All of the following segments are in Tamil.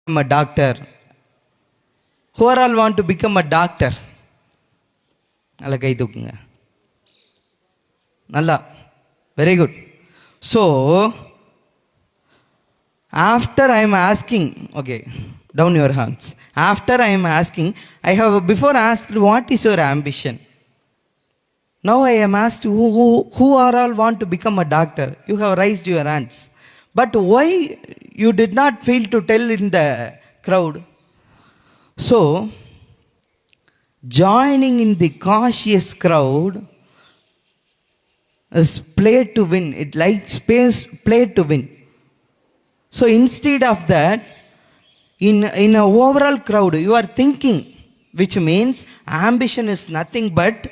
become a doctor. Who are all want to become a doctor? Nalla kai thookunga. Nalla. Very good. So, after I am asking, okay, down your hands. After I am asking, I have before asked, what is your ambition? Now I am asked, who are all want to become a doctor? You have raised your hands. But why you did not feel to tell in the crowd? So, joining in the cautious crowd is play to win. It likes play to win. So instead of that, in an overall crowd, you are thinking, which means ambition is nothing but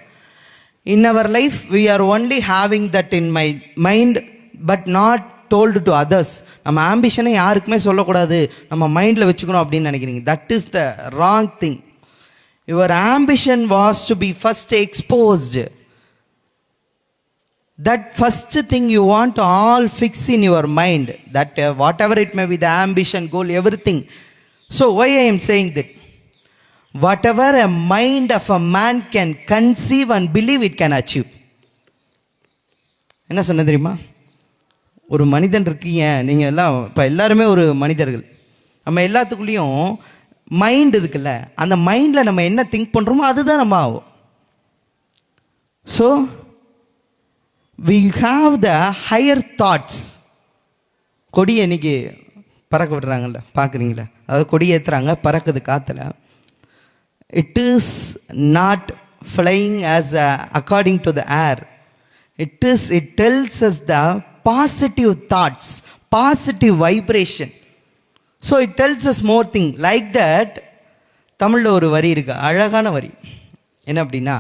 in our life we are only having that in my mind, but not told to others. நம்ம ஆம்பிஷனை யாருக்குமே சொல்லக்கூடாது, நம்ம மைண்டில் வச்சுக்கணும் அப்படின்னு நினைக்கிறீங்க. That is the wrong thing. Your ambition was to be first exposed. That first thing you want to all fix in your mind, that whatever it may be, the ambition, goal, everything. So why I am saying that? Whatever a mind of a man can conceive and believe, it can achieve. என்ன சொன்ன தெரியுமா? ஒரு மனிதன் இருக்கீங்க, நீங்கள் எல்லாம் இப்போ எல்லாருமே ஒரு மனிதர்கள். நம்ம எல்லாத்துக்குள்ளேயும் மைண்ட் இருக்குல்ல, அந்த மைண்டில் நம்ம என்ன திங்க் பண்ணுறோமோ அதுதான் நம்ம ஆகும். So we have the higher thoughts. கொடி இன்னைக்கு பறக்க விடுறாங்கல்ல, பார்க்குறீங்களா? அதாவது கொடி ஏற்றுறாங்க, பறக்குது காற்றுல. It is not flying as according to the air. It tells us the positive thoughts, positive vibration. So it tells us more thing. Like that, தமிழில் ஒரு வரி இருக்கு, அழகான வரி. என்ன அப்படின்னா,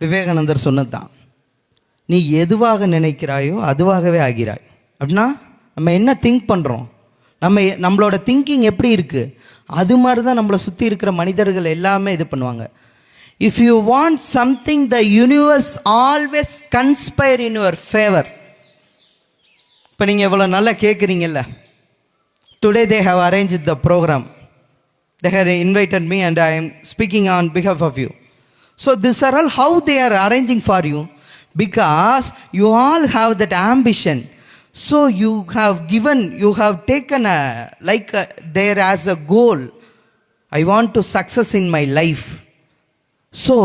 விவேகானந்தர் சொன்னது தான், நீ எதுவாக நினைக்கிறாயோ அதுவாகவே ஆகிறாய். அப்படின்னா நம்ம என்ன திங்க் பண்ணுறோம், நம்மளோட திங்கிங் எப்படி இருக்குது, அது மாதிரி தான் நம்மளை சுற்றி இருக்கிற மனிதர்கள் எல்லாமே இது பண்ணுவாங்க. If you want something, the universe always conspire in your favour. இப்போ நீங்கள் இவ்வளோ நல்லா கேட்குறீங்கல்ல, today they have arrange the programme, they have invited me and I am speaking on behalf of you. So these are all how they are arranging for you, because you all have that ambition. So you have taken there as a goal, I want to success in my life. So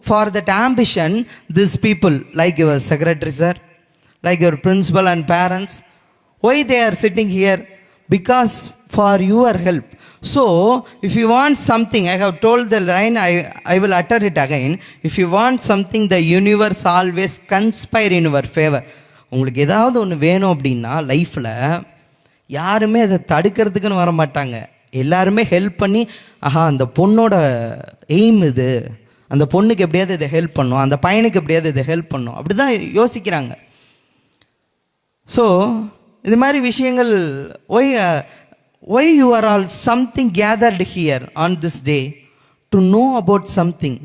for that ambition, these people like your secretary sir, like your principal and parents, why they are sitting here? Because for your help. So if you want something, I have told the line, I will utter it again. If you want something, the universe always conspire in your favor. உங்களுக்கு ஏதாவது ஒன்று வேணும் அப்படின்னா லைஃப்பில் யாருமே அதை தடுக்கிறதுக்குன்னு வர மாட்டாங்க. எல்லாருமே ஹெல்ப் பண்ணி, ஆஹா அந்த பொண்ணோட எய்ம் இது, அந்த பொண்ணுக்கு எப்படியாவது இதை ஹெல்ப் பண்ணும், அந்த பையனுக்கு எப்படியாவது இதை ஹெல்ப் பண்ணும், அப்படி தான் யோசிக்கிறாங்க. ஸோ இது மாதிரி விஷயங்கள், why you are all something gathered here on this day to know about something.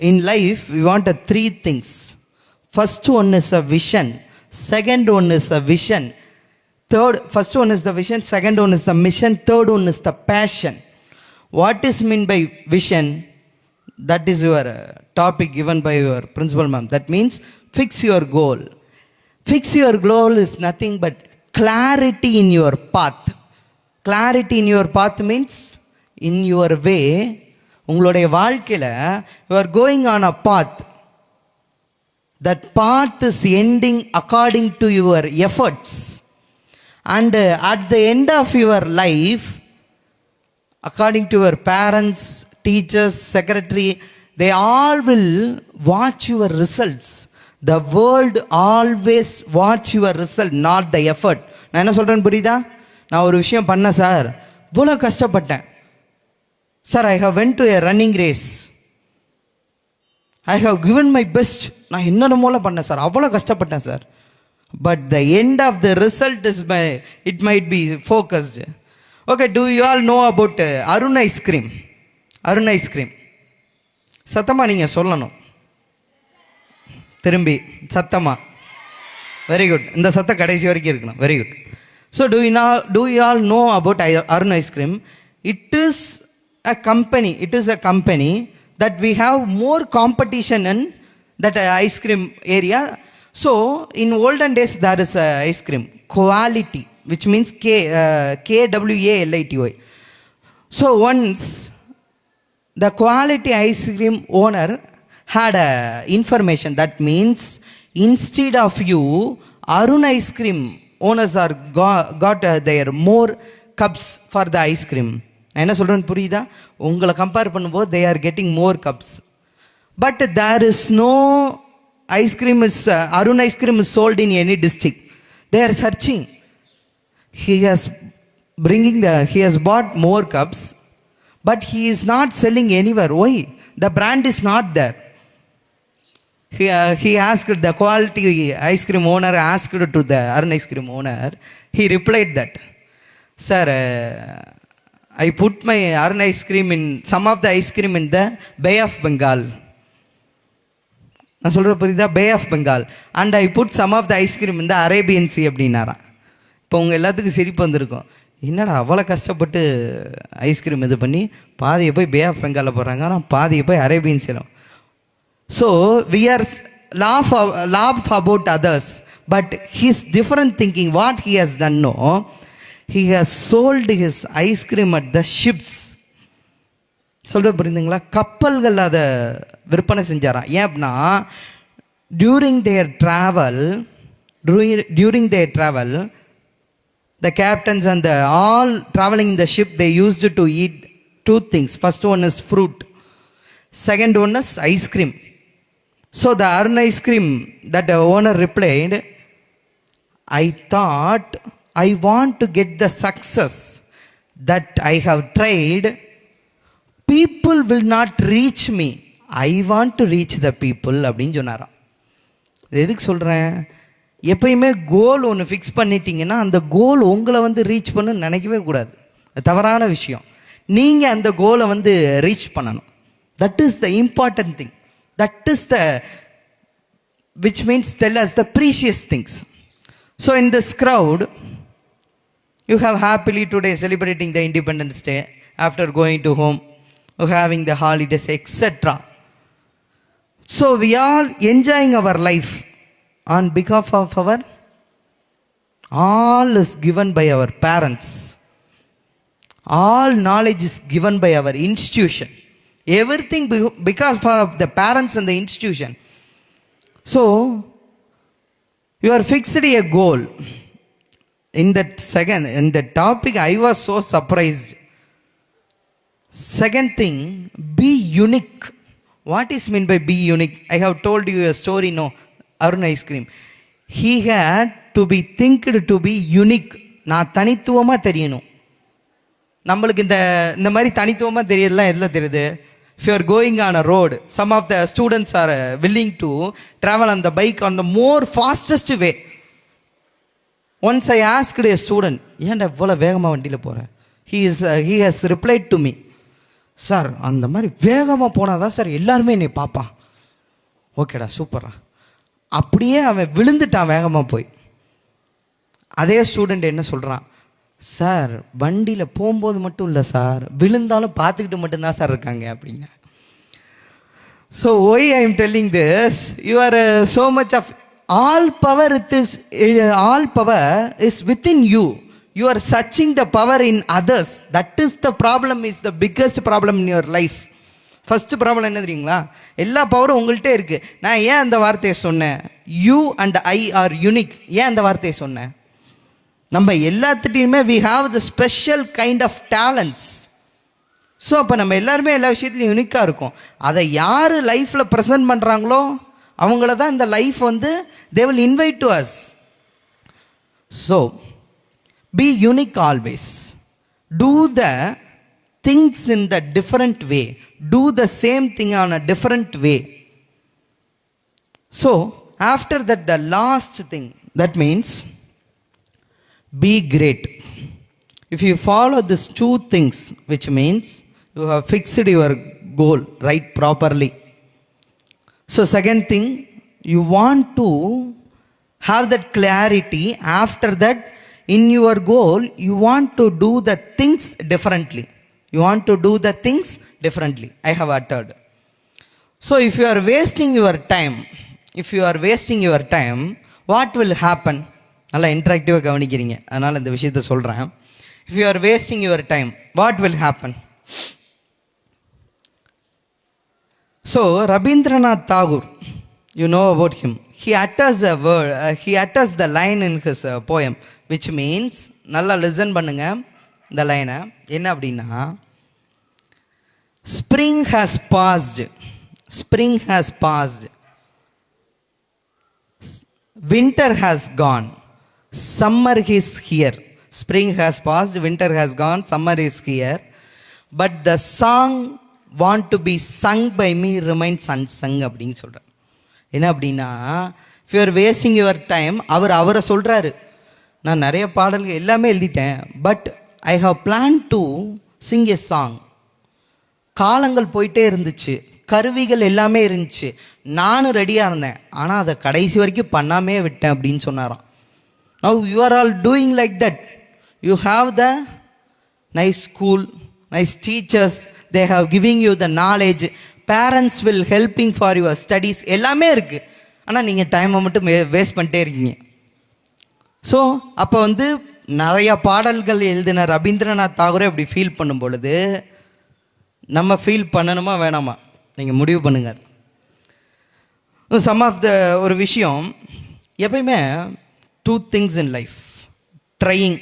In life we want three things. First one is a vision, second one is a vision, first one is the vision, second one is the mission, third one is the passion. What is meant by vision? That is your topic given by your principal ma'am. That means fix your goal. Fix your goal is nothing but clarity in your path. Clarity in your path means in your way. உங்களுடைய வாழ்க்கையில் you are going on a path. That path is ending according to your efforts. And at the end of your life, according to your parents, teachers, secretary, they all will watch your results. The world always watch your result, not the effort. நான் என்ன சொல்கிறேன்னு புரியுதா? நான் ஒரு விஷயம் பண்ணேன் சார், இவ்வளோ கஷ்டப்பட்டேன் sir, I have went to a running race, I have given my best, நான் என்னோட மூலம் பண்ணேன் சார், அவ்வளோ கஷ்டப்பட்டேன் sir. But the end of the result is it might be focused. Okay, do you all know about Arun ice cream? Arun ice cream சத்தமாக நீங்கள் சொல்லணும், திரும்பி சத்தமாக. வெரி குட், இந்த சத்தம் கடைசி வரைக்கும் இருக்கணும். Very good. So do you all know about Arun Ice Cream? It is a company. It is a company that we have more competition in that ice cream area. So in olden days there is a ice cream quality, which means KWALITY. So once the quality ice cream owner had a information, that means instead of you, Arun Ice Cream owners are got their more cups for the ice cream. நான் என்ன சொல்கிறேன்னு புரியுதா? உங்களை கம்பேர் பண்ணும்போது they are getting more cups. But there is no ice cream is Arun Ice Cream is sold in any district. They are searching. He has bought more cups, but he is not selling anywhere. Why? The brand is not there. He asked the quality ice cream owner, asked to the Arun Ice Cream owner. He replied that, sir, I put my Arun Ice Cream in some of the ice cream in the Bay of Bengal. நான் சொல்கிற புரியுதா? Bay of Bengal. And I put some of the ice cream in the Arabian Sea அப்படின்னாரா. இப்போ உங்கள் எல்லாத்துக்கும் சிரிப்பு வந்திருக்கும். என்னடா அவ்வளோ கஷ்டப்பட்டு ஐஸ்கிரீம் இது பண்ணி பாதியை போய் பே ஆஃப் பெங்காலில் போடுறாங்க, ஆனால் பாதியை போய் அரேபியன் சேரும். So we are laugh about others, but his different thinking, what he has done, no, he has sold his ice cream at the ships. சொல்ற புரியுதுங்களா? கப்பல்கள் அதை விற்பனை செஞ்சாராம். ஏன் அப்படின்னா during their travel the captains and all traveling in the ship, they used to eat two things. First one is fruit, second one is ice cream. So the Arun Ice Cream, that the owner replied, I thought I want to get the success that I have tried. People will not reach me. I want to reach the people அப்படின்னு சொன்னாராம். எதுக்கு சொல்கிறேன்? எப்பயுமே கோல் ஒன்று ஃபிக்ஸ் பண்ணிட்டீங்கன்னா அந்த கோல் உங்களை வந்து ரீச் பண்ணணும்னு நினைக்கவே கூடாது. தவறான விஷயம். நீங்கள் அந்த கோலை வந்து ரீச் பண்ணணும். That is the important thing. That is which means tell us the precious things. So in this crowd, you have happily today celebrating the Independence Day after going to home, or having the holidays, etc. So we are enjoying our life on behalf of our, all is given by our parents. All knowledge is given by our institution. Everything because of the parents and the institution. So you are fixed a goal. In that topic I was so surprised. Second thing, be unique. What is meant by be unique? I have told you a story, no, Arun Ice Cream. He had to be thinked to be unique. நான் தனித்துவமாக தெரியணும். நம்மளுக்கு இந்த மாதிரி தனித்துவமாக தெரியலாம். எதில் தெரியுது? If you are going on a road, some of the students are willing to travel on the bike on the more fastest way. Once I asked a student, ஏன்டா இவ்வளோ வேகமாக வண்டியில் போகிறேன்? He has replied to me, sir அந்த மாதிரி வேகமாக போனால் தான் சார் எல்லாருமே என்னை பார்ப்பான். ஓகேடா, சூப்பரா. அப்படியே அவன் விழுந்துட்டான் வேகமாக போய். அதே ஸ்டூடெண்ட் என்ன சொல்கிறான்? சார் வண்டியில் போகும்போது மட்டும் இல்லை சார், விழுந்தாலும் பார்த்துக்கிட்டு மட்டும்தான் சார் இருக்காங்க அப்படிங்க. So why I am telling this, you are so much of all power is within you. You are searching the power in others. That is the problem, is the biggest problem in your life. First problem என்ன தெரியுங்களா? எல்லா பவரும் உங்கள்கிட்ட இருக்குது. நான் ஏன் அந்த வார்த்தையை சொன்னேன்? You and I R unique. ஏன் அந்த வார்த்தையை சொன்னேன்? நம்ம எல்லாத்துட்டையுமே we have the special kind of talents. So அப்போ நம்ம எல்லாருமே எல்லா விஷயத்துலையும் யூனிக்காக இருக்கும். அதை யார் லைஃப்பில் ப்ரெசென்ட் பண்ணுறாங்களோ அவங்கள தான் இந்த லைஃப் வந்து they will invite to us. So be unique always. Do the things in the different way. Do the same thing on a different way. So after that, the last thing, that means be great. If you follow these two things, which means you have fixed your goal right properly. So second thing, you want to have that clarity. After that, in your goal, you want to do the things differently. You want to do the things differently. I have uttered. So if you are wasting your time, what will happen? நல்லா இன்டராக்டிவாக கவனிக்கிறீங்க, அதனால் இந்த விஷயத்தை சொல்கிறேன். If you are wasting your time, what will happen? So Rabindranath Tagore, you know about him. He utters a word, he utters the line in his poem, which means, நல்லா listen பண்ணுங்க இந்த லைனை. என்ன அப்படின்னா, spring has passed, winter has gone, summer is here. Spring has passed, winter has gone, summer is here, but the song want to be sung by me remains unsung அப்படின்னு சொல்கிறார். என்ன அப்படின்னா, if you are wasting your time, அவரை சொல்கிறாரு, நான் நிறைய பாடல்கள் எல்லாமே எழுதிட்டேன், but I have plan to sing a song. காலங்கள் போயிட்டே இருந்துச்சு, கருவிகள் எல்லாமே இருந்துச்சு, நானும் ரெடியாக இருந்தேன், ஆனால் அதை கடைசி வரைக்கும் பண்ணாமே விட்டேன் அப்படின்னு சொன்னாராம். Now you are all doing like that. You have the nice school, nice teachers, they have giving you the knowledge, parents will helping for your studies, எல்லாமே இருக்குது, ஆனால் நீங்கள் டைமை மட்டும் வேஸ்ட் பண்ணிட்டே இருக்கீங்க. ஸோ அப்போ வந்து நிறையா பாடல்கள் எழுதின ரவீந்திரநாத் தாகூரே அப்படி ஃபீல் பண்ணும் பொழுது நம்ம ஃபீல் பண்ணணுமா வேணாமா, நீங்கள் முடிவு பண்ணுங்க. சம் ஆஃப் த ஒரு விஷயம், எப்பயுமே 2 things in life, trying,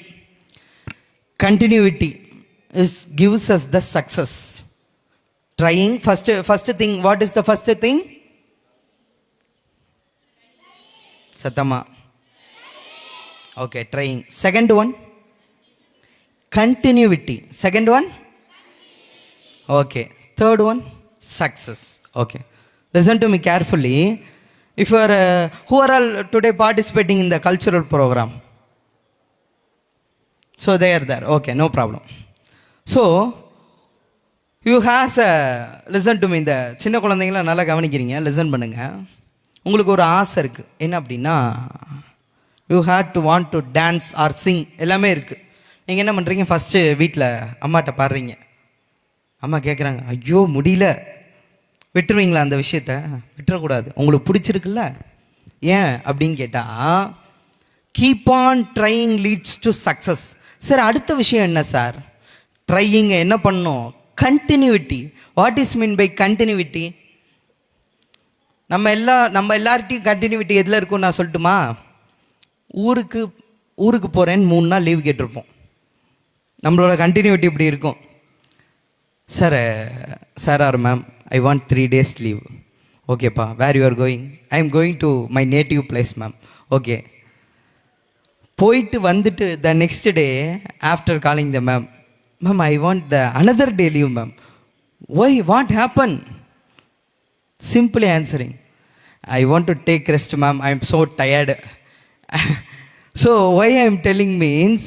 continuity is gives us the success. Trying, first thing, what is the first thing? Satama. Okay, trying. Second one, continuity. Second one, okay. Third one, success. Okay, listen to me carefully. If you are who are all today participating in the cultural program? So they are there. Okay, no problem. So you has a, listen to me, இந்த சின்ன குழந்தைங்களாம் நல்லா கவனிக்கிறீங்க, லிசன் பண்ணுங்க. உங்களுக்கு ஒரு ஆசை இருக்குது, என்ன அப்படின்னா, you had to want to dance or sing, எல்லாமே இருக்குது. நீங்கள் என்ன பண்ணுறீங்க, ஃபஸ்ட்டு வீட்டில் அம்மாட்ட பாடுறீங்க, அம்மா கேட்குறாங்க, ஐயோ முடியல, விட்டுருவீங்களா அந்த விஷயத்த? விட்டுறக்கூடாது, உங்களுக்கு பிடிச்சிருக்குல்ல. ஏன் அப்படின்னு கேட்டால், keep on trying leads to success. Sir அடுத்த விஷயம் என்ன சார்? ட்ரையிங்க என்ன பண்ணணும்? Continuity. What is mean by continuity? நம்ம எல்லார்ட்டையும் கண்டினியூட்டி எதில் இருக்கும் நான் சொல்லட்டுமா? ஊருக்கு போகிறேன்னு 3 நாள் லீவ் கேட்டிருப்போம், நம்மளோட கண்டினியூட்டி இப்படி இருக்கும். Sir or ma'am, I want 3 days leave. ஓகேப்பா, where you are going? I am going to my native place ma'am. Okay, போயிட்டு வந்துட்டு the next day after calling the ma'am, ma'am I want the another day leave ma'am. Why, what happen? Simply answering, I want to take rest ma'am, I am so tired. So why I am telling means,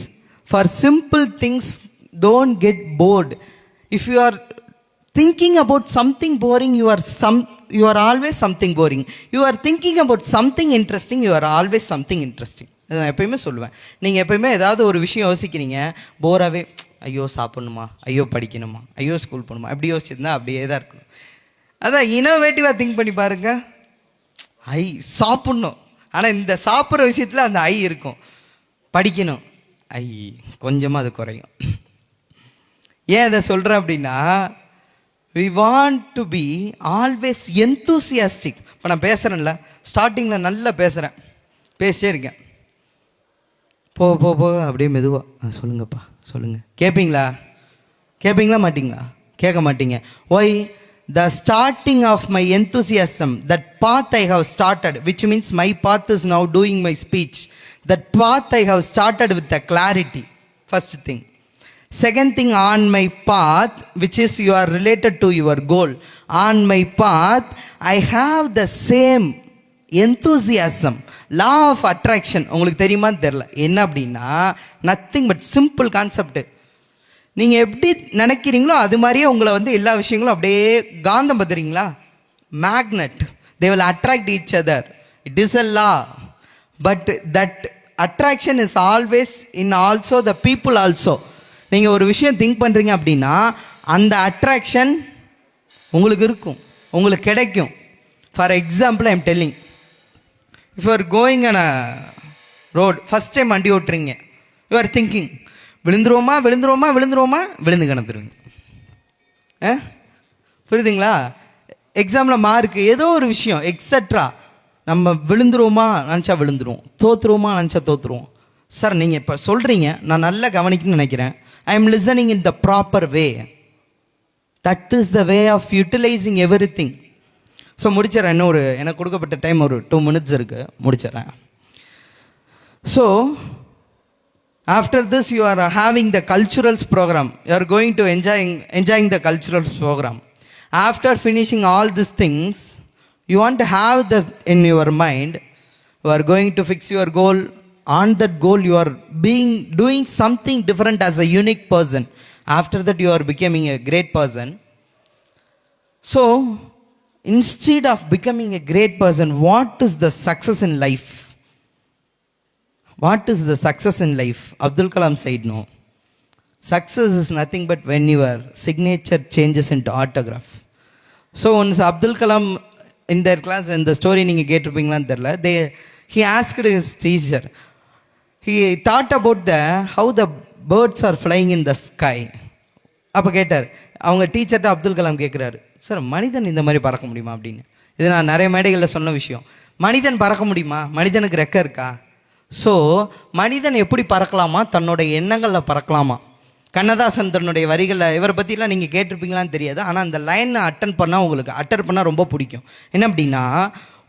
for simple things don't get board. If you are thinking about something boring, you are always something boring. You are thinking about something interesting, you are always something interesting. நான் எப்பயுமே சொல்லுவேன், நீங்கள் எப்பயுமே ஏதாவது ஒரு விஷயம் யோசிக்கிறீங்க, போராகவே, ஐயோ சாப்பிட்ணுமா, ஐயோ படிக்கணுமா, ஐயோ ஸ்கூல் போகணுமா, அப்படி யோசிச்சிருந்தா அப்படியே தான் இருக்கும். அதான் இனோவேட்டிவாக திங்க் பண்ணி பாருங்கள். ஐ சாப்பிட்ணும், ஆனால் இந்த சாப்பிட்ற விஷயத்தில் அந்த ஐ இருக்கும். படிக்கணும், ஐ கொஞ்சமாக அது குறையும். ஏன் அதை சொல்கிறேன் அப்படின்னா, we want to be always enthusiastic. இப்போ நான் பேசுகிறேன்ல, ஸ்டார்டிங்கில் நல்லா பேசிட்டே இருக்கேன், போ அப்படியே மெதுவாக சொல்லுங்கப்பா சொல்லுங்கள், கேட்பீங்களா மாட்டிங்களா? கேட்க மாட்டீங்க. Why? The starting of my enthusiasm, that path I have started, which means my path is now doing my speech. That path I have started with the clarity, first thing. Second thing, on my path, which is you are related to your goal, on my path I have the same enthusiasm. Law of attraction உங்களுக்கு தெரியுமான்னு தெரில, என்ன அப்படின்னா, நத்திங் பட் சிம்பிள் கான்செப்ட். நீங்கள் எப்படி நினைக்கிறீங்களோ அது மாதிரியே உங்களை வந்து எல்லா விஷயங்களும் அப்படியே காந்தம் பார்த்துறீங்களா, magnet, they will attract each other. It is a law, but that attraction is always in also the people also. நீங்கள் ஒரு விஷயம் திங்க் பண்ணுறீங்க அப்படின்னா அந்த அட்ராக்ஷன் உங்களுக்கு இருக்கும், உங்களுக்கு கிடைக்கும். For example I am telling, if you are going on a road, first time வண்டி ஓட்டுறீங்க, யூ ஆர் திங்கிங் விழுந்துருவோமா விழுந்துருவோமா விழுந்துருவோமா, விழுந்து கிடந்துருவீங்க. புரியுதுங்களா? எக்ஸாமில் மார்க்கு ஏதோ ஒரு விஷயம் எக்ஸட்ரா, நம்ம விழுந்துருவோமா நினச்சா விழுந்துருவோம், தோற்றுருவோமா நினச்சா தோற்றுருவோம். சார் நீங்கள் இப்போ சொல்கிறீங்க, நான் நல்லா கவனிக்கணும்னு நினைக்கிறேன். I am listening in the proper way. That is the way of utilising everything. So முடிச்சிடறேன், இன்னும் எனக்கு கொடுக்கப்பட்ட டைம் ஒரு 2 minutes இருக்குது, முடிச்சிடறேன். So after this you are having the culturals program, you are going to enjoying the culturals program. After finishing all these things, you want to have this in your mind, you are going to fix your goal. On that goal you are doing something different as a unique person. After that you are becoming a great person. So instead of becoming a great person, what is the success in life? What is the success in life? Abdul Kalam said no. Success is nothing but when your signature changes into autograph. So once Abdul Kalam in their class, in the story நீங்கள் கேட்டிருப்பீங்களான்னு தெரியல, he asked his teacher, he thought about how the birds are flying in the sky. அப்போ கேட்டார், அவங்க டீச்சர்கிட்ட அப்துல் கலாம் கேட்குறாரு, சார் மனிதன் இந்த மாதிரி பறக்க முடியுமா அப்படின்னு. இது நான் நிறைய மேடைகளில் சொன்ன விஷயம். மனிதன் பறக்க முடியுமா? மனிதனுக்கு ரெக்கை இருக்கா? ஸோ மனிதன் எப்படி பறக்கலாமா? தன்னுடைய எண்ணங்களில் பறக்கலாமா? கண்ணதாசன் தன்னுடைய வரிகளில், இவரை பற்றிலாம் நீங்கள் கேட்டிருப்பீங்களான்னு தெரியாது, ஆனால் அந்த லைனை அட்டர் பண்ணால் ரொம்ப பிடிக்கும். என்ன அப்படின்னா,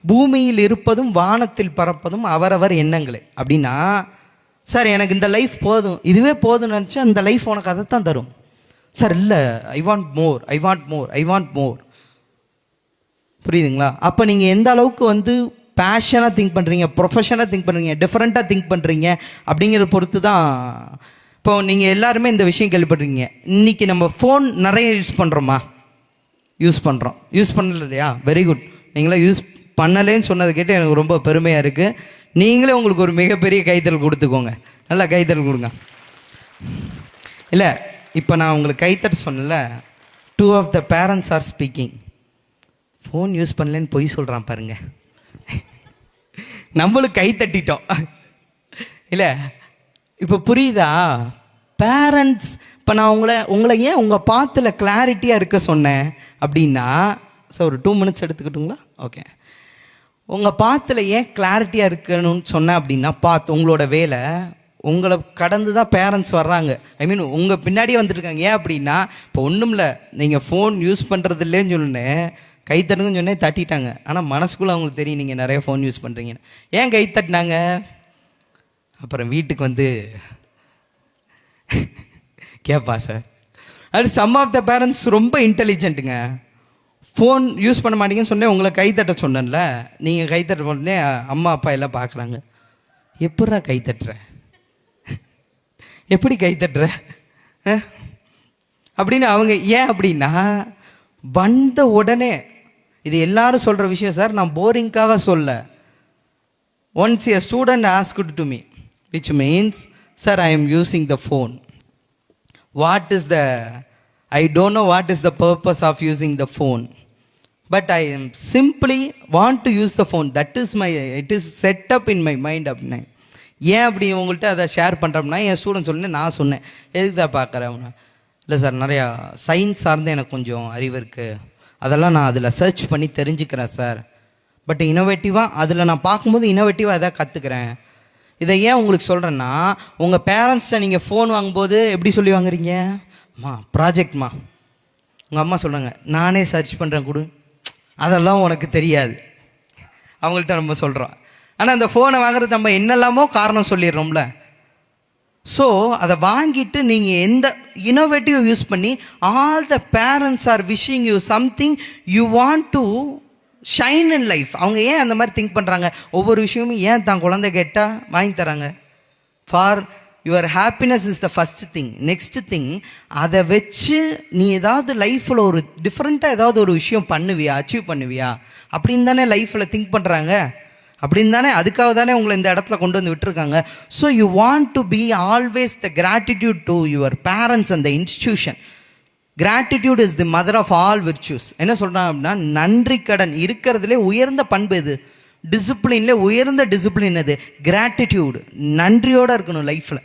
பூமியில் இருப்பதும் வானத்தில் பறப்பதும் அவரவர் எண்ணங்களே. அப்படின்னா சார் எனக்கு இந்த லைஃப் போதும், இதுவே போதும்னு நினச்சா அந்த லைஃப் உனக்கு அதை தான் தரும். சார் இல்லை, I want more, I want more, I want more. புரியுதுங்களா? அப்போ நீங்கள் எந்த அளவுக்கு பேஷனாக திங்க் பண்ணுறீங்க, ப்ரொஃபஷனாக திங்க் பண்ணுறீங்க, டிஃப்ரெண்ட்டாக திங்க் பண்ணுறீங்க அப்படிங்கிறத பொறுத்து தான். இப்போ நீங்கள் எல்லாருமே இந்த விஷயம் கேள்விப்படுறீங்க. இன்றைக்கி நம்ம ஃபோன் நிறைய யூஸ் பண்ணுறோமா? யூஸ் பண்ணுறோம். யூஸ் பண்ணல இல்லையா? Very good. நீங்களாம் யூஸ் பண்ணலேன்னு சொன்னதை கேட்டு எனக்கு ரொம்ப பெருமையாக இருக்குது. நீங்களே உங்களுக்கு ஒரு மிகப்பெரிய கைத்தறல் கொடுத்துக்கோங்க. நல்லா கைத்தறல் கொடுங்க. இல்லை, இப்போ நான் உங்களுக்கு கைத்தட்ட சொன்னல, 2 of the parents are speaking. Phone use பண்ணலன்னு பொய் சொல்கிறான் பாருங்க. நம்மளும் கை தட்டிட்டோம் இல்லை? இப்போ புரியுதா? பேரண்ட்ஸ், இப்போ நான் உங்களை ஏன் உங்கள் பாத்தில் கிளாரிட்டியாக இருக்க சொன்னேன் அப்படின்னா, சார் ஒரு 2 minutes எடுத்துக்கிட்டுங்களா? ஓகே. உங்கள் பாத்தில் ஏன் கிளாரிட்டியாக இருக்கணும்னு சொன்னேன் அப்படின்னா, உங்களோட வேலை உங்களை கடந்து தான் பேரண்ட்ஸ் வர்றாங்க. ஐ மீன் உங்கள் பின்னாடியே வந்துட்டுருக்காங்க. ஏன் அப்படின்னா, இப்போ ஒன்றும் இல்லை, நீங்கள் ஃபோன் யூஸ் பண்ணுறது இல்லைன்னு சொன்னேன், கைத்தட்டுங்கன்னு சொன்னே தட்டிட்டாங்க. ஆனால் மனசுக்குள்ளே அவங்களுக்கு தெரியும் நீங்கள் நிறைய ஃபோன் யூஸ் பண்ணுறீங்கன்னு. ஏன் கை தட்டினாங்க? அப்புறம் வீட்டுக்கு கேட்பா சார். அது சம் ஆஃப் த பேரண்ட்ஸ் ரொம்ப இன்டெலிஜென்ட்டுங்க. ஃபோன் யூஸ் பண்ண மாட்டீங்கன்னு சொன்னேன், உங்களை கைத்தட்ட சொன்னேன்ல, நீங்கள் கைத்தட்ட போனே அம்மா அப்பா எல்லாம் பார்க்குறாங்க, எப்பட்றா கைத்தட்டுற, எப்படி கைத்தட்டுற அப்படின்னு அவங்க. ஏன் அப்படின்னா, வந்த உடனே இது எல்லாரும் சொல்கிற விஷயம் சார், நான் போரிங்காக சொல்ல. Once a student asked to me, which means, sir I am using the phone, what is the, I don't know what is the purpose of using the phone, but I am simply want to use the phone, that is my, it is set up in my mind அப்படின்னு. ஏன் அப்படி உங்கள்கிட்ட அதை ஷேர் பண்ணுறோம்னா, என் ஸ்டூடெண்ட் சொன்னேன், நான் சொன்னேன், எதுக்கு தான் பார்க்குறேன்? இல்லை சார், நிறையா சயின்ஸ் சார்ந்து எனக்கு கொஞ்சம் அறிவு இருக்குது, அதெல்லாம் நான் அதில் சர்ச் பண்ணி தெரிஞ்சுக்கிறேன் சார். பட் இனோவேட்டிவாக அதில் நான் பார்க்கும்போது இனோவேட்டிவாக எதாவது கற்றுக்கிறேன். இதை ஏன் உங்களுக்கு சொல்கிறேன்னா, உங்கள் பேரண்ட்ஸ்கிட்ட நீங்கள் ஃபோன் வாங்கும்போது எப்படி சொல்லி வாங்குறீங்க? அம்மா ப்ராஜெக்ட்மா. உங்கள் அம்மா சொல்கிறாங்க, நானே சர்ச் பண்ணுறேன் கொடு, அதெல்லாம் உனக்கு தெரியாது. அவங்கள்ட்ட நம்ம சொல்கிறோம். ஆனால் அந்த ஃபோனை வாங்குறது நம்ம என்னெல்லாமோ காரணம் சொல்லிடுறோம்ல. ஸோ அதை வாங்கிட்டு நீங்கள் எந்த இனோவேட்டிவ் யூஸ் பண்ணி, all the parents are wishing you something you want to shine in life. அவங்க ஏன் அந்த மாதிரி திங்க் பண்ணுறாங்க? ஒவ்வொரு விஷயமும் ஏன் தான் குழந்தை கேட்டால் வாங்கி தராங்க? For your happiness is the first thing. Next thing, அதை வச்சு நீ ஏதாவது லைஃப்பில் ஒரு டிஃப்ரெண்ட்டாக ஏதாவது ஒரு விஷயம் பண்ணுவியா, அச்சீவ் பண்ணுவியா அப்படின்னு தானே லைஃப்பில் திங்க் பண்ணுறாங்க. அப்படின்னு தானே, அதுக்காக தானே உங்களை இந்த இடத்துல கொண்டு வந்து விட்டுருக்காங்க. So you want to be always the gratitude to your parents and the institution. Gratitude is the mother of all virtues. என்ன சொல்கிறாங்க அப்படின்னா, நன்றி கடன் இருக்கிறதுலே உயர்ந்த பண்பு இது, டிசிப்ளின்ல உயர்ந்த டிசிப்ளின் அது கிராட்டிடியூடு. நன்றியோடு இருக்கணும் லைஃப்பில்.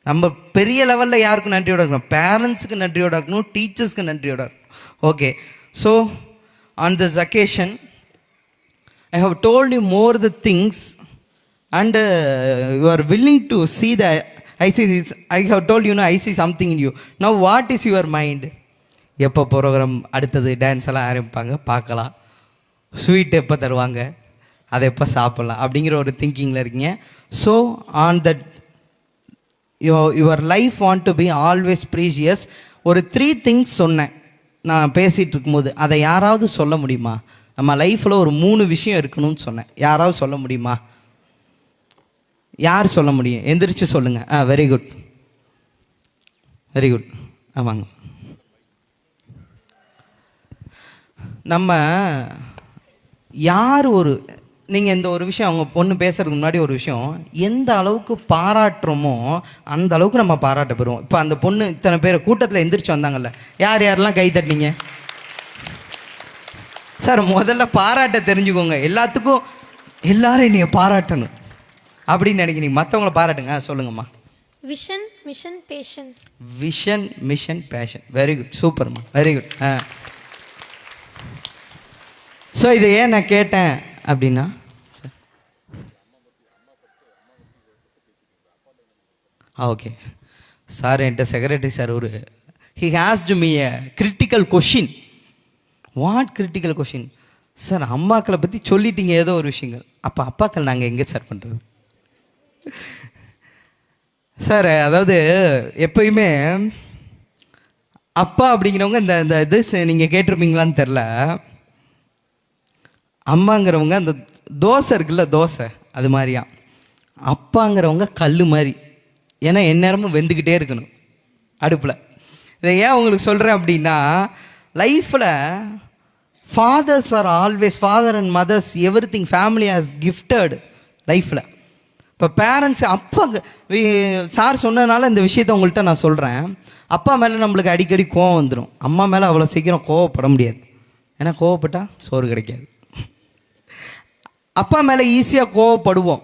நம்ம பெரிய லெவலில் யாருக்கும் நன்றியோட இருக்கணும், பேரண்ட்ஸுக்கு நன்றியோட இருக்கணும், டீச்சர்ஸ்க்கு நன்றியோட இருக்கணும். Okay, so on this occasion I have told you more the things and you are willing to see the I have told you, I see something in you. Now what is your mind? எப்போ ப்ரோக்ராம் அடுத்தது டான்ஸ் எல்லாம் ஆரம்பிப்பாங்க பார்க்கலாம், ஸ்வீட் எப்போ தருவாங்க, அதை எப்போ சாப்பிட்லாம் அப்படிங்கிற ஒரு திங்கிங்கில் இருக்கீங்க. So on that your life want to be always precious. ஒரு 3 things சொன்னேன் நான் பேசிகிட்டு இருக்கும்போது, அதை யாராவது சொல்ல முடியுமா? நம்ம லைஃப்பில் ஒரு 3 விஷயம் இருக்கணும்னு சொன்னேன், யாராவது சொல்ல முடியுமா? யார் சொல்ல முடியும்? எந்திரிச்சு சொல்லுங்கள். Very good, very good. ஆமாங்க, நம்ம யார் நீங்கள் இந்த ஒரு விஷயம், அவங்க பொண்ணு பேசுகிறதுக்கு முன்னாடி ஒரு விஷயம், எந்த அளவுக்கு பாராட்டுறோமோ அந்த அளவுக்கு நம்ம பாராட்ட பெறுவோம். இப்போ அந்த பொண்ணு இத்தனை பேர் கூட்டத்தில் எந்திரிச்சு வந்தாங்கல்ல, யார் யாரெல்லாம் கை தட்டினீங்க சார்? முதல்ல பாராட்ட தெரிஞ்சுக்கோங்க. எல்லாத்துக்கும் எல்லாரும் என்னைய பாராட்டணும் அப்படின்னு நினைக்கிறீங்க, மற்றவங்கள பாராட்டுங்க. சொல்லுங்கம்மா. Vision, mission, passion. Vision, mission, passion. Very good, சூப்பர்மா, வெரி குட். ஸோ இதை ஏன் நான் கேட்டேன் அப்படின்னா, ஓகே சார் என்கிட்ட secretary sir he asked me a critical question. What critical question? Sir அம்மாக்களை பற்றி சொல்லிட்டீங்க ஏதோ ஒரு விஷயங்கள், அப்போ அப்பாக்கள் நாங்கள் எங்கே சார் பண்ணுறது சார்? அதாவது எப்பயுமே அப்பா அப்படிங்கிறவங்க இந்த இது நீங்கள் கேட்டிருப்பீங்களான்னு தெரில, அம்மாங்கிறவங்க அந்த தோசை இருக்குல்ல, தோசை அது மாதிரியா, அப்பாங்கிறவங்க கல் மாதிரி. ஏன்னா எந்நேரமும் வெந்துக்கிட்டே இருக்கணும் அடுப்பில். இதை ஏன் உங்களுக்கு சொல்கிறேன் அப்படின்னா, லைஃப்பில் fathers are always, father and mothers everything family has gifted லைஃப்பில். இப்போ பேரண்ட்ஸ், அப்பா சார் சொன்னதுனால இந்த விஷயத்தை உங்கள்கிட்ட நான் சொல்கிறேன். அப்பா மேலே நம்மளுக்கு அடிக்கடி கோவம் வந்துடும், அம்மா மேலே அவ்வளோ சீக்கிரம் கோவப்பட முடியாது. ஏன்னா கோவப்பட்டால் சோறு கிடைக்காது. அப்பா மேலே ஈஸியாக கோவப்படுவோம்.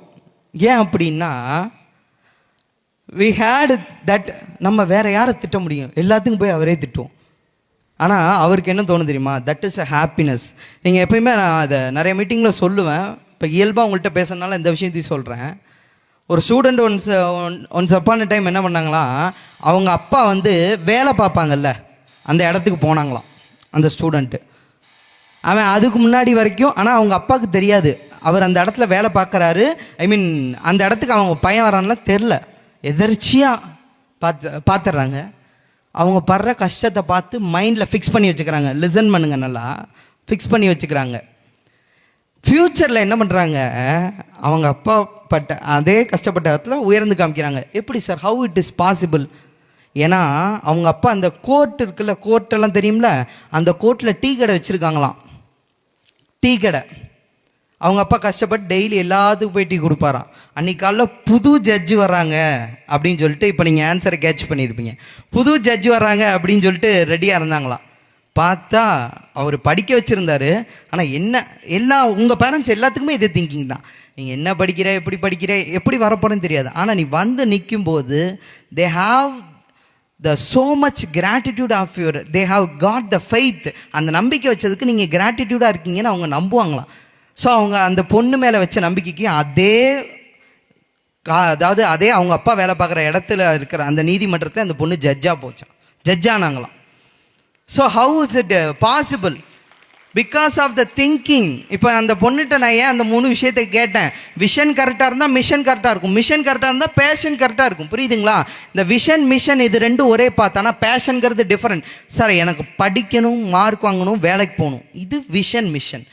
ஏன் அப்படின்னா, we had that, நம்ம வேறு யாரை திட்ட முடியும், எல்லாத்துக்கும் போய் அவரே திட்டுவோம். ஆனால் அவருக்கு என்ன தோணும் தெரியுமா? That is a happiness. நீங்கள் எப்பயுமே நான் அதை நிறைய மீட்டிங்கில் சொல்லுவேன், இப்போ இயல்பாக உங்கள்கிட்ட பேசுறதுனால இந்த விஷயத்தையும் சொல்கிறேன். ஒரு ஸ்டூடெண்ட் ஒன்ஸ் அப்பான டைம் என்ன பண்ணாங்களாம், அவங்க அப்பா வேலை பார்ப்பாங்கல்ல அந்த இடத்துக்கு போனாங்களாம் அந்த ஸ்டூடெண்ட்டு. அவன் அதுக்கு முன்னாடி வரைக்கும், ஆனால் அவங்க அப்பாவுக்கு தெரியாது அவர் அந்த இடத்துல வேலை பார்க்குறாரு, அந்த இடத்துக்கு அவங்க பையன் வரான்லாம் தெரில. எதர்ச்சியாக பார்த்துட்றாங்க. அவங்க படுற கஷ்டத்தை பார்த்து மைண்டில் ஃபிக்ஸ் பண்ணி வச்சுக்கிறாங்க. லிசன் பண்ணுங்க, நல்லா ஃபிக்ஸ் பண்ணி வச்சுக்கிறாங்க. ஃப்யூச்சரில் என்ன பண்ணுறாங்க, அவங்க அப்பா பட்ட அதே கஷ்டப்பட்ட இடத்துல உயர்ந்து காமிக்கிறாங்க. எப்படி sir, how it is possible? ஏன்னா அவங்க அப்பா அந்த கோர்ட் இருக்குல்ல, கோர்ட்டெல்லாம் தெரியும்ல, அந்த கோர்ட்டில் டீ கடை வச்சுருக்காங்களாம். டீ கடை அவங்க அப்பா கஷ்டப்பட்டு டெய்லி எல்லாத்துக்கும் போய் டீ கொடுப்பாராம். அன்றைக்கி காலைல புது ஜட்ஜு வர்றாங்க அப்படின்னு சொல்லிட்டு, இப்போ நீங்கள் ஆன்சரை கேட்ச் பண்ணியிருப்பீங்க, புது ஜட்ஜு வர்றாங்க அப்படின்னு சொல்லிட்டு ரெடியாக இருந்தாங்களாம். பார்த்தா அவர் படிக்க வச்சுருந்தாரு. ஆனால் என்ன, எல்லாம் உங்கள் பேரண்ட்ஸ் எல்லாத்துக்குமே இதே திங்கிங் தான். நீங்கள் என்ன படிக்கிற, எப்படி வரப்போறேன்னு தெரியாது. ஆனால் நீ நிற்கும்போது they have so much gratitude of your, they have got the faith. அந்த நம்பிக்கை வச்சதுக்கு நீங்கள் கிராட்டிடியூடாக இருக்கீங்கன்னு அவங்க நம்புவாங்களாம். ஸோ அவங்க அந்த பொண்ணு மேலே வச்ச நம்பிக்கைக்கு அதாவது அதே அவங்க அப்பா வேலை பார்க்குற இடத்துல இருக்கிற அந்த நீதிமன்றத்தில் அந்த பொண்ணு ஜட்ஜானாங்களாம். So how is it possible? Because of the thinking. இப்போ அந்த பொண்ணுகிட்ட நான் ஏன் அந்த 3 விஷயத்தை கேட்டேன், விஷன் கரெக்டாக இருந்தால் மிஷன் கரெக்டாக இருக்கும், மிஷன் கரெக்டாக இருந்தால் பேஷன் கரெக்டாக இருக்கும். புரியுதுங்களா? இந்த விஷன் மிஷன் இது ரெண்டும் ஒரே பார்த்து, ஆனால் பேஷனுங்கிறது டிஃப்ரெண்ட். சார் எனக்கு படிக்கணும், மார்க் வாங்கணும், வேலைக்கு போகணும், இது விஷன் மிஷன்.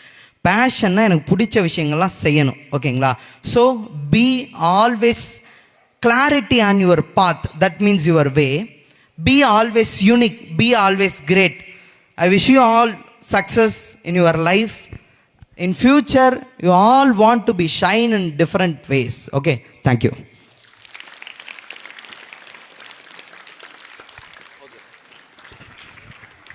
பேஷன்னா எனக்கு பிடிச்ச விஷயங்கள்லாம் செய்யணும். ஓகேங்களா? So be always clarity on your path, that means your way. Be always unique, be always great. I wish you all success in your life In future, you all want to be shine in different ways. Okay, thank you.